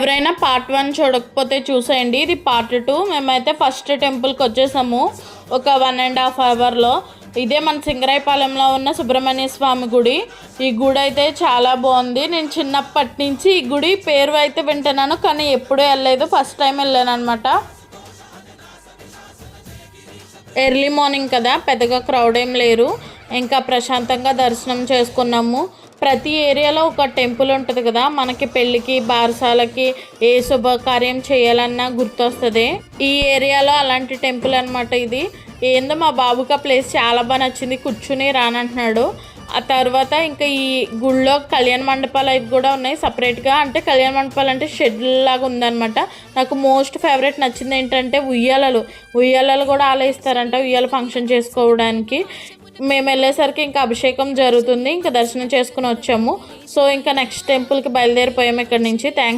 ఎవరైనా పార్ట్ 1 చూడకపోతే చూసేయండి, ఇది పార్ట్ 2. మేమైతే ఫస్ట్ టెంపుల్కి వచ్చేసాము ఒక 1.5 అవర్లో. ఇదే మన సింగరాయపాలెంలో ఉన్న సుబ్రహ్మణ్య స్వామి గుడి. ఈ గుడి అయితే చాలా బాగుంది. నేను చిన్నప్పటి నుంచి ఈ గుడి పేరు అయితే వింటున్నాను, కానీ ఎప్పుడూ వెళ్ళలేదు. ఫస్ట్ టైం వెళ్ళాను అనమాట. ఎర్లీ మార్నింగ్ కదా, పెద్దగా క్రౌడ్ ఏం లేరు. ఇంకా ప్రశాంతంగా దర్శనం చేసుకున్నాము. ప్రతి ఏరియాలో ఒక టెంపుల్ ఉంటుంది కదా, మనకి పెళ్ళికి బారసాలకి ఏ శుభకార్యం చేయాలన్నా గుర్తొస్తుంది. ఈ ఏరియాలో అలాంటి టెంపుల్ అనమాట ఇది. ఏందో మా బాబుకి ఆ ప్లేస్ చాలా బాగా నచ్చింది, కూర్చుని రానంటున్నాడు. ఆ తర్వాత ఇంకా ఈ గుళ్ళో కళ్యాణ మండపాలు అవి కూడా ఉన్నాయి సపరేట్గా. అంటే కళ్యాణ మండపాలు అంటే షెడ్ లాగా ఉందన్నమాట. నాకు మోస్ట్ ఫేవరెట్ నచ్చింది ఏంటంటే ఉయ్యాలలు కూడా ఆలయిస్తారంట ఉయ్యాల ఫంక్షన్ చేసుకోవడానికి. మేము వెళ్ళేసరికి ఇంకా అభిషేకం జరుగుతుంది. ఇంకా దర్శనం చేసుకుని వచ్చాము. సో ఇంకా నెక్స్ట్ టెంపుల్కి బయలుదేరిపోయాము ఇక్కడ నుంచి. థ్యాంక్స్.